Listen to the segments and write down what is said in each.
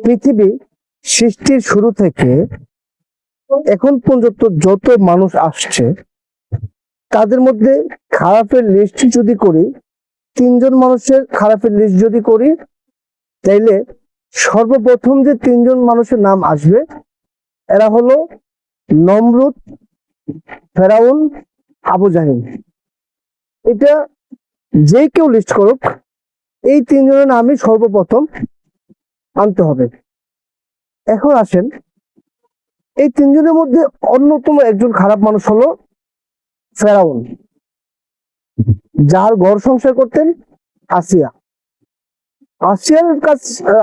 পৃথিবী সৃষ্টির শুরু থেকে এখন পর্যন্ত যত মানুষ আসছে তাদের মধ্যে খারাপের লিস্ট যদি করি, 3 জন মানুষের খারাপের লিস্ট যদি করি, তাইলে সর্বপ্রথম যে 3 জন মানুষের নাম আসবে এরা হলো নমরুদ, ফেরাউন, আবু জাহেল। এটা যে কেউ লিস্ট করুক, এই 3 জনের নামই সর্বপ্রথম আনতে হবে। এখন আসেন, এই 3 জনের মধ্যে অন্যতম একজন খারাপ মানুষ হলো ফেরাউন, যার ঘর সংসার করতেন আসিয়া।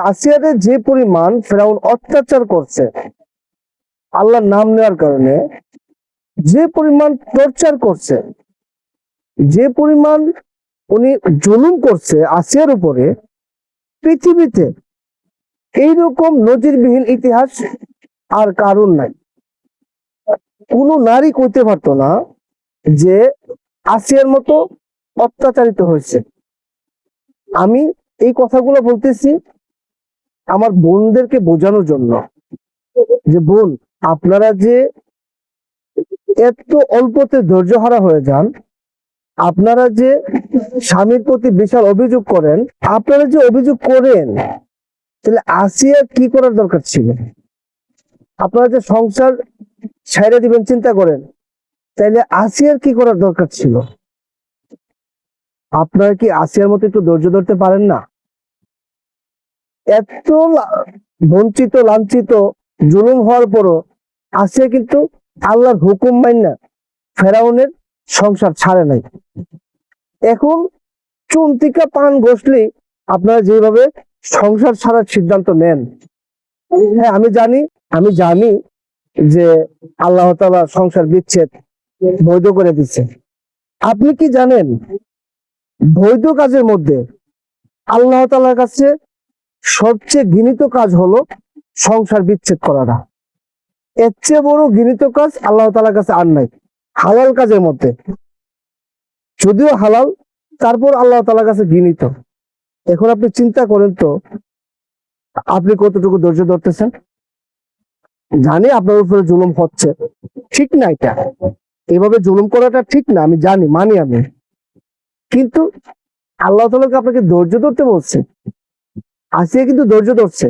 আসিয়ারে যে পরিমাণ ফেরাউন অত্যাচার করছে আল্লাহর নাম নেওয়ার কারণে, যে পরিমাণ টর্চার করছে, যে পরিমাণ উনি জুলুম করছে আসিয়ার উপরে, পৃথিবীতে এইরকম নজিরবিহীন ইতিহাস আর কারণ নাই। কোন নারী কইতে পারতো না যে আসিয়ার মতো অত্যাচারিত হয়েছে। আমি এই কথাগুলো বলতেছি আমার বোনদেরকে বোঝানোর জন্য, যে বোন, আপনারা যে এত অল্পতে ধৈর্য হারা হয়ে যান, আপনারা যে স্বামীর প্রতি বিশাল অভিযোগ করেন, আপনারা যে অভিযোগ করেন, তাহলে আসিয়া কি করার দরকার ছিল? আপনারা যে সংসার ছেড়ে দিবেন চিন্তা করেন, তাইলে আসিয়ার কি করার দরকার ছিল? আপনারা কি আসিয়ার মতো একটু ধৈর্য ধরতে পারেন না? এত বঞ্চিত, লাঞ্ছিত, জুলুম হওয়ার পরও আসিয়া কিন্তু আল্লাহর হুকুম মাইনা ফেরাউনের সংসার ছাড়ে নাই। এখন চুনতিকা পান ঘষলে আপনারা যেভাবে সংসার ছাড়ার সিদ্ধান্ত নেন, হ্যাঁ আমি জানি যে আল্লাহ তাআলা সংসার বিচ্ছেদ বৈধ করে দিচ্ছে। আপনি কি জানেন বৈধ কাজের মধ্যে আল্লাহ তাআলার কাছে সবচেয়ে ঘৃণিত কাজ হলো সংসার বিচ্ছেদ করাটা। এর চেয়ে বড় ঘৃণিত কাজ আল্লাহ তাআলার কাছে আর নাই। হালাল কাজের মধ্যে, যদিও হালাল, তারপর আল্লাহ তাআলার কাছে ঘৃণিত। এখন আপনি চিন্তা করেন তো, আপনি কতটুকু ধৈর্য ধরতেছেন? জানি আপনার উপরে জুলুম হচ্ছে, ঠিক না, এটা এভাবে জুলুম করাটা ঠিক না, আমি জানি, মানি আমি, কিন্তু আল্লাহ তাআলা আপনাকে ধৈর্য ধরতে বলছে। আসিয়া কিন্তু ধৈর্য ধরছে।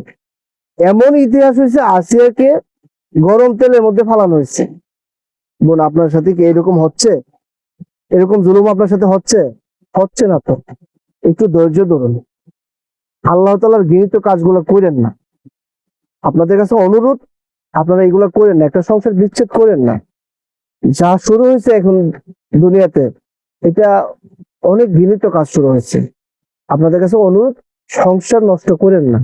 এমন ইতিহাস হয়েছে আসিয়াকে গরম তেলের মধ্যে ফালানো হয়েছে। বোন, আপনার সাথে কি এরকম হচ্ছে? এরকম জুলুম আপনার সাথে হচ্ছে? হচ্ছে না তো? একটু ধৈর্য ধরুন, আল্লাহ তাআলার ঘৃণিত কাজগুলো করেন না। আপনাদের কাছে অনুরোধ, আপনারা এগুলা করেন না, একটা সংসার বিচ্ছেদ করেন না। যা শুরু হয়েছে এখন দুনিয়াতে, এটা অনেক ঘৃণিত কাজ শুরু হয়েছে। আপনাদের কাছে অনুরোধ, সংসার নষ্ট করেন না।